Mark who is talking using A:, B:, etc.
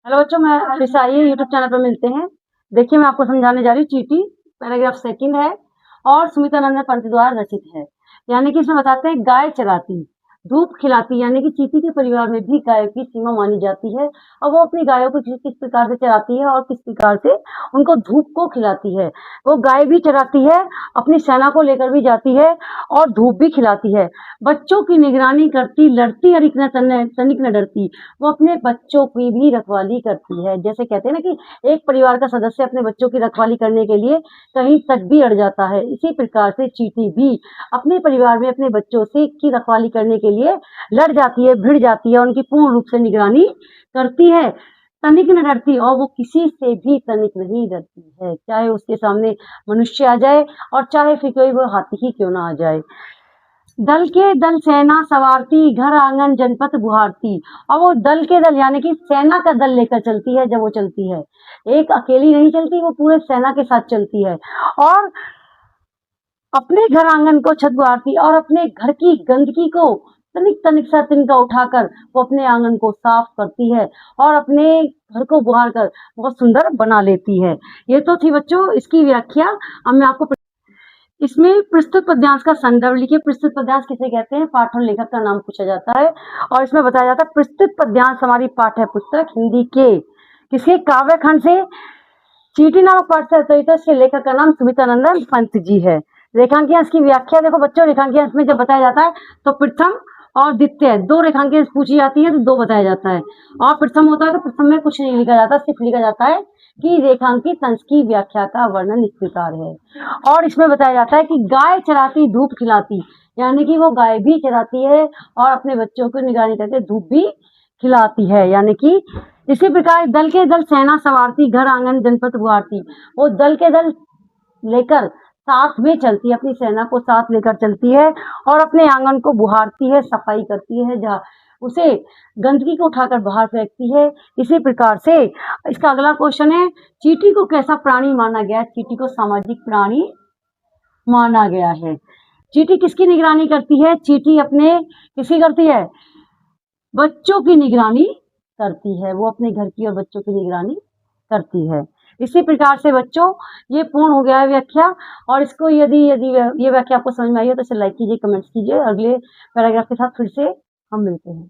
A: Hello बच्चों, मैं Alisa, ये यूट्यूब चैनल पर मिलते हैं। देखिए, मैं आपको समझाने जा रही हूँ। चींटी पैराग्राफ सेकंड है और सुमित्रानंद पंत द्वारा रचित है। यानी कि इसमें बताते हैं गाय चराती, धूप खिलाती, यानी कि चींटी के परिवार में भी गाय की सीमा मानी जाती है और वो अपनी गायों को किस किस प्रकार से चराती है और किस प्रकार से उनको धूप को खिलाती है। वो गाय भी चराती है, अपनी सेना को लेकर भी जाती है और धूप भी खिलाती है। बच्चों की निगरानी करती, लड़ती और इतना तनिक न डरती। वो अपने बच्चों की भी रखवाली करती है। जैसे कहते हैं ना कि एक परिवार का सदस्य अपने बच्चों की रखवाली करने के लिए कहीं तक भी अड़ जाता है, इसी प्रकार से चींटी भी अपने परिवार में अपने बच्चों से की रखवाली करने के लिए लड़ जाती है, भिड़ जाती है, उनकी पूर्ण रूप से निगरानी करती है। तनिक न डरती और वो किसी से भी तनिक नहीं डरती है, चाहे उसके सामने मनुष्य आ जाए और चाहे फिर कोई वो हाथी ही क्यों ना आ जाए। दल के दल सेना सवारती, घर आंगन जनपद बुहारती। और वो दल के दल यानी कि सेना का दल लेकर चलती है। जब वो चलती है, एक अकेली नहीं चलती, वो पूरे सेना के साथ चलती है और अपने घर आंगन को छत बुहारती और अपने घर की गंदगी को तनिक तनिक सा तिनका उठाकर वो अपने आंगन को साफ करती है और अपने घर को बुहार कर बहुत सुंदर बना लेती है। ये तो थी बच्चों इसकी व्याख्या। अब मैं आपको इसमें प्रस्तुत पद्यांश का संदर्भ लिखिए। प्रस्तुत पद्यांश किसे कहते हैं? पाठ और लेखक का नाम पूछा जाता है और इसमें बताया जाता है प्रस्तुत पद्यांश हमारी पाठ्य पुस्तक हिंदी के किसके काव्य खंड से चींटी नामक पाठ से रचित है। इसके लेखक का नाम सुमित्रानंद पंत जी है। रेखांकियांश की व्याख्या देखो बच्चों, रेखांकियांश में जब बताया जाता है तो प्रथम और द्वितीय दो रेखांकियांश पूछी जाती है तो दो बताया जाता है, और प्रथम होता है तो प्रथम में कुछ नहीं लिखा जाता, सिर्फ लिखा जाता है कि रेखांकित अंश की व्याख्या का वर्णन इस प्रकार है। और इसमें बताया जाता है कि गाय चराती धूप खिलाती, यानी कि वो गाय भी चराती है और अपने बच्चों को निगरानी करके धूप भी खिलाती है। यानी कि इसी प्रकार दल के दल सेना सवारती, घर आंगन जनपद बुहारती। वो दल के दल लेकर साथ में चलती है, अपनी सेना को साथ लेकर चलती है और अपने आंगन को बुहारती है, सफाई करती है, जहाँ उसे गंदगी को उठाकर बाहर फेंकती है। इसी प्रकार से इसका अगला क्वेश्चन है, चींटी को कैसा प्राणी माना गया है? चींटी को सामाजिक प्राणी माना गया है। चींटी किसकी निगरानी करती है? चींटी अपने किसकी करती है? बच्चों की निगरानी करती है। वो अपने घर की और बच्चों की निगरानी करती है। इसी प्रकार से बच्चों ये पूर्ण हो गया है व्याख्या। और इसको यदि यदि ये व्याख्या आपको समझ में आई हो तो इसे लाइक कीजिए, कमेंट्स कीजिए। अगले पैराग्राफ के साथ फिर से हम मिलते हैं।